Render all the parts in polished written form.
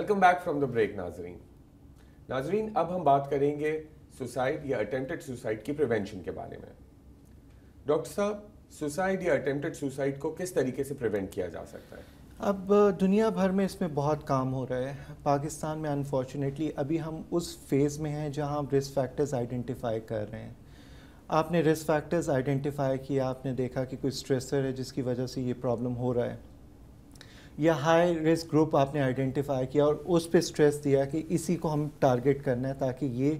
Welcome back from the break ناظرین اب ہم بات کریں گے سوسائڈ یا اٹیمپٹڈ سوسائڈ کی پریونشن کے بارے میں. ڈاکٹر صاحب, سوسائڈ یا اٹیمپٹڈ سوسائڈ کو کس طریقے سے پریونٹ کیا جا سکتا ہے؟ اب دنیا بھر میں اس میں بہت کام ہو رہا ہے. پاکستان میں انفارچونیٹلی ابھی ہم اس فیز میں ہیں جہاں ہم رسک فیکٹرز آئیڈینٹیفائی کر رہے ہیں. آپ نے رسک فیکٹرز آئیڈینٹیفائی کیا, آپ نے دیکھا کہ کوئی اسٹریسر ہے جس کی وجہ سے یہ پرابلم ہو رہا ہے, یا ہائی رسک گروپ آپ نے آئیڈینٹیفائی کیا اور اس پہ اسٹریس دیا کہ اسی کو ہم ٹارگٹ کرنا ہے تاکہ یہ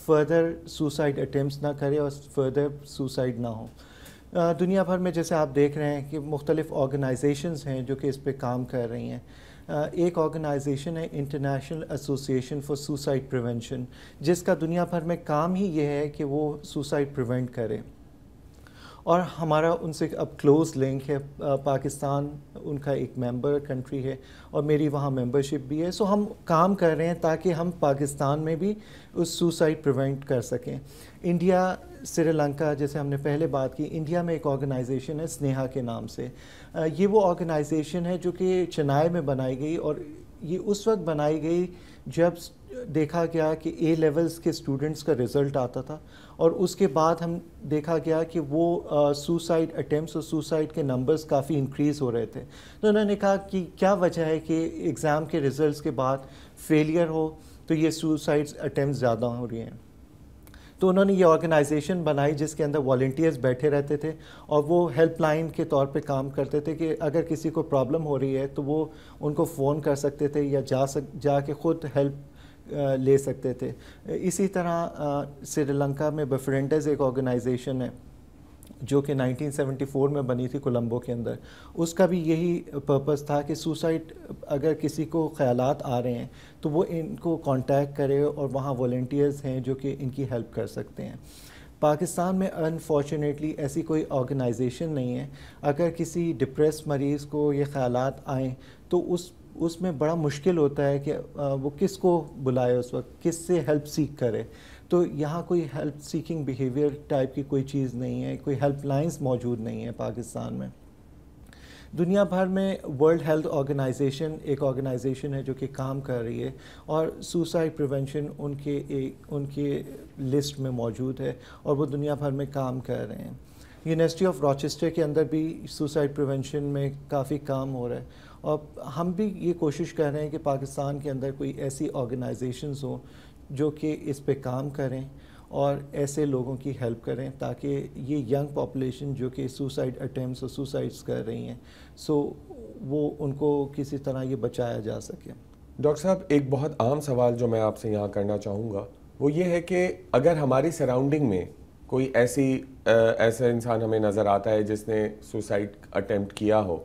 فردر سوسائڈ اٹیمپٹس نہ کرے اور فردر سوسائڈ نہ ہو. دنیا بھر میں جیسے آپ دیکھ رہے ہیں کہ مختلف آرگنائزیشنز ہیں جو کہ اس پہ کام کر رہی ہیں. ایک آرگنائزیشن ہے international association for suicide prevention, جس کا دنیا بھر میں کام ہی یہ ہے کہ وہ سوسائڈ پریونٹ کرے, اور ہمارا ان سے اب کلوز لنک ہے. پاکستان ان کا ایک ممبر کنٹری ہے اور میری وہاں ممبرشپ بھی ہے. سو ہم کام کر رہے ہیں تاکہ ہم پاکستان میں بھی اس سوسائڈ پریونٹ کر سکیں. انڈیا, سری لنکا, جیسے ہم نے پہلے بات کی, انڈیا میں ایک آرگنائزیشن ہے اسنیہا کے نام سے. یہ وہ آرگنائزیشن ہے جو کہ چنائی میں بنائی گئی, اور یہ اس وقت بنائی گئی جب دیکھا گیا کہ اے لیولز کے اسٹوڈنٹس کا رزلٹ آتا تھا, اور اس کے بعد ہم دیکھا گیا کہ وہ سوسائڈ اٹیمپٹس اور سوسائڈ کے نمبرز کافی انکریز ہو رہے تھے. تو انہوں نے کہا کہ کیا وجہ ہے کہ ایگزام کے رزلٹس کے بعد فیلئر ہو تو یہ سوسائڈ اٹیمپٹس زیادہ ہو رہی ہیں. تو انہوں نے یہ آرگنائزیشن بنائی جس کے اندر والنٹیئرز بیٹھے رہتے تھے اور وہ ہیلپ لائن کے طور پہ کام کرتے تھے کہ اگر کسی کو پرابلم ہو رہی ہے تو وہ ان کو فون کر سکتے تھے یا جا کے خود ہیلپ لے سکتے تھے. اسی طرح سری لنکا میں بفرینڈز ایک آرگنائزیشن ہے جو کہ 1974 میں بنی تھی کولمبو کے اندر. اس کا بھی یہی پرپس تھا کہ سوسائڈ اگر کسی کو خیالات آ رہے ہیں تو وہ ان کو کانٹیکٹ کرے, اور وہاں والنٹیئرز ہیں جو کہ ان کی ہیلپ کر سکتے ہیں. پاکستان میں انفارچونیٹلی ایسی کوئی آرگنائزیشن نہیں ہے. اگر کسی ڈپریس مریض کو یہ خیالات آئیں تو اس میں بڑا مشکل ہوتا ہے کہ وہ کس کو بلائے, اس وقت کس سے ہیلپ سیک کرے. تو یہاں کوئی ہیلپ سیکنگ بیہیویئر ٹائپ کی کوئی چیز نہیں ہے, کوئی ہیلپ لائنز موجود نہیں ہیں پاکستان میں. دنیا بھر میں ورلڈ ہیلتھ آرگنائزیشن ایک آرگنائزیشن ہے جو کہ کام کر رہی ہے, اور سوسائڈ پریونشن ان کے لسٹ میں موجود ہے, اور وہ دنیا بھر میں کام کر رہے ہیں. یونیورسٹی آف راچسٹر کے اندر بھی سوسائڈ پریونشن میں کافی کام ہو رہا ہے, اور ہم بھی یہ کوشش کر رہے ہیں کہ پاکستان کے اندر کوئی ایسی آرگنائزیشنز ہوں جو کہ اس پہ کام کریں اور ایسے لوگوں کی ہیلپ کریں تاکہ یہ ینگ پاپولیشن جو کہ سوسائڈ اٹیمپٹس اور سوسائڈس کر رہی ہیں وہ ان کو کسی طرح یہ بچایا جا سکے. ڈاکٹر صاحب, ایک بہت عام سوال جو میں آپ سے یہاں کرنا چاہوں گا وہ یہ ہے کہ اگر ہماری سراؤنڈنگ میں کوئی ایسا انسان ہمیں نظر آتا ہے جس نے سوسائڈ اٹیمپٹ کیا ہو,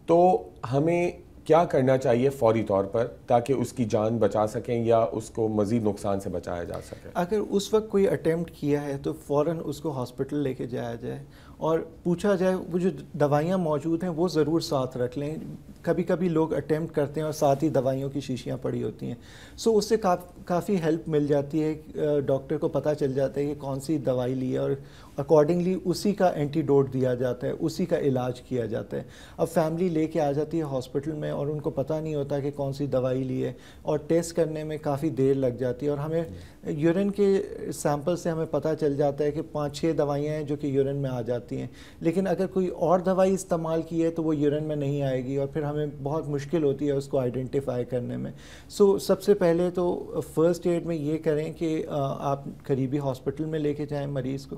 تو ہمیں کیا کرنا چاہیے فوری طور پر تاکہ اس کی جان بچا سکیں یا اس کو مزید نقصان سے بچایا جا سکے؟ اگر اس وقت کوئی اٹیمپٹ کیا ہے تو فوراً اس کو ہاسپٹل لے کے جایا جائے اور پوچھا جائے. وہ جو دوائیاں موجود ہیں وہ ضرور ساتھ رکھ لیں. کبھی کبھی لوگ اٹیمپٹ کرتے ہیں اور ساتھ ہی دوائیوں کی شیشیاں پڑی ہوتی ہیں, سو اس سے کافی ہیلپ مل جاتی ہے. ڈاکٹر کو پتہ چل جاتا ہے کہ کون سی دوائی لی ہے اور اکارڈنگلی اسی کا اینٹی ڈوٹ دیا جاتا ہے, اسی کا علاج کیا جاتا ہے. اب فیملی لے کے آ جاتی ہے ہاسپٹل میں اور ان کو پتہ نہیں ہوتا کہ کون سی دوائی لی ہے, اور ٹیسٹ کرنے میں کافی دیر لگ جاتی ہے, اور ہمیں یورین کے سیمپل سے ہمیں پتہ چل جاتا ہے کہ 5-6 دوائیاں ہیں جو کہ یورین میں آ جاتی ہیں, لیکن اگر کوئی اور دوائی استعمال کی ہے تو وہ یورین میں نہیں آئے گی اور پھر ہمیں بہت مشکل ہوتی ہے اس کو آئیڈینٹیفائی کرنے میں. سو سب سے پہلے تو فرسٹ ایڈ میں یہ کریں کہ آپ قریبی ہاسپٹل میں لے کے جائیں مریض کو.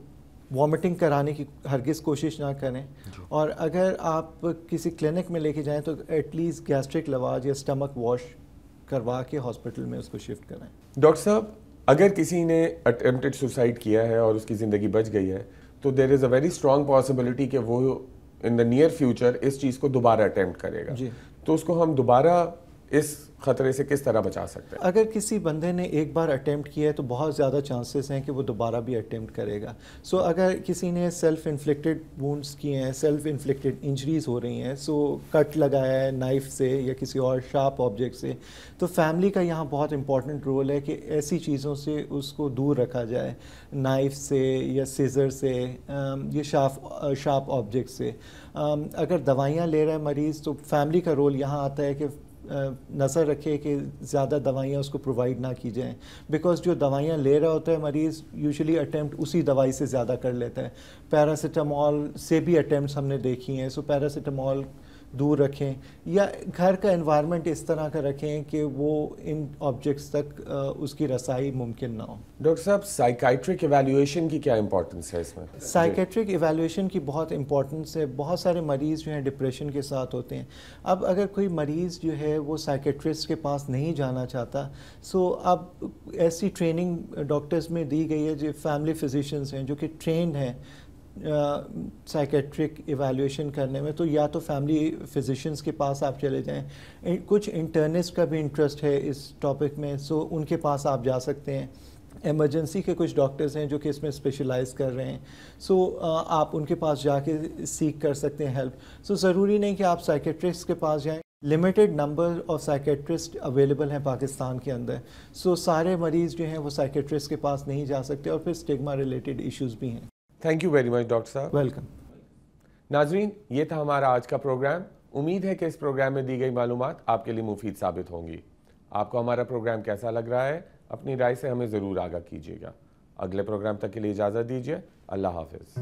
وامٹنگ کرانے کی ہرگز کوشش نہ کریں, اور اگر آپ کسی کلینک میں لے کے جائیں تو ایٹ لیسٹ گیسٹرک لواج یا اسٹمک واش کروا کے ہاسپٹل میں اس کو شفٹ کریں. ڈاکٹر صاحب, اگر کسی نے اٹیمپٹڈ سوسائڈ کیا ہے اور اس کی زندگی بچ گئی ہے تو دیر از اے ویری اسٹرانگ پاسبلٹی کہ وہ ان دا نیئر فیوچر اس چیز کو دوبارہ اٹیمپٹ کرے گا. تو اس کو ہم دوبارہ اس خطرے سے کس طرح بچا سکتے ہیں؟ اگر کسی بندے نے ایک بار اٹیمپٹ کیا ہے تو بہت زیادہ چانسز ہیں کہ وہ دوبارہ بھی اٹیمپٹ کرے گا. سو اگر کسی نے سیلف انفلکٹڈ وونڈس کیے ہیں, سیلف انفلکٹڈ انجریز ہو رہی ہیں, سو کٹ لگایا ہے نائف سے یا کسی اور شارپ آبجیکٹ سے, تو فیملی کا یہاں بہت امپورٹنٹ رول ہے کہ ایسی چیزوں سے اس کو دور رکھا جائے, نائف سے یا سیزر سے یا شارپ آبجیکٹ سے. اگر دوائیاں لے رہا ہے مریض تو فیملی کا رول یہاں آتا ہے کہ نظر رکھے کہ زیادہ دوائیاں اس کو پرووائڈ نہ کی جائیں، بیکاز جو دوائیاں لے رہا ہوتا ہے مریض یوزلی اٹیمپٹ اسی دوائی سے زیادہ کر لیتا ہے. پیراسیٹامول سے بھی اٹیمپٹس ہم نے دیکھی ہیں. سو پیراسیٹامول دور رکھیں، یا گھر کا انوائرمنٹ اس طرح کا رکھیں کہ وہ ان آبجیکٹس تک اس کی رسائی ممکن نہ ہو. ڈاکٹر صاحب سائیکائٹرک ایویلیویشن کی کیا امپورٹنس ہے اس میں؟ سائیکیٹرک ایویلیویشن کی بہت امپورٹنس ہے. بہت سارے مریض جو ہیں ڈپریشن کے ساتھ ہوتے ہیں. اب اگر کوئی مریض جو ہے وہ سائیکیٹرسٹ کے پاس نہیں جانا چاہتا، سو اب ایسی ٹریننگ ڈاکٹرز میں دی گئی ہے جو فیملی فزیشنز ہیں جو کہ ٹرینڈ ہیں سائیکیٹرک ایویلیویشن کرنے میں، تو یا تو فیملی فزیشنز کے پاس آپ چلے جائیں. کچھ انٹرنسٹ کا بھی انٹرسٹ ہے اس ٹاپک میں، سو ان کے پاس آپ جا سکتے ہیں. ایمرجنسی کے کچھ ڈاکٹرز ہیں جو کہ اس میں اسپیشلائز کر رہے ہیں، سو آپ ان کے پاس جا کے سیک کر سکتے ہیں ہیلپ. سو ضروری نہیں کہ آپ سائیکیٹرسٹ کے پاس جائیں. Limited number of psychiatrist available ہیں پاکستان کے اندر، سو سارے مریض جو ہیں وہ سائیکیٹرسٹ کے پاس نہیں جا سکتے، اور پھر اسٹگما ریلیٹڈ ایشوز بھی ہیں. Thank you very much doctor صاحب. ویلکم. ناظرین، یہ تھا ہمارا آج کا پروگرام. امید ہے کہ اس پروگرام میں دی گئی معلومات آپ کے لیے مفید ثابت ہوں گی. آپ کو ہمارا پروگرام کیسا لگ رہا ہے؟ اپنی رائے سے ہمیں ضرور آگاہ کیجیے گا. اگلے پروگرام تک کے لیے اجازت دیجیے. اللہ حافظ.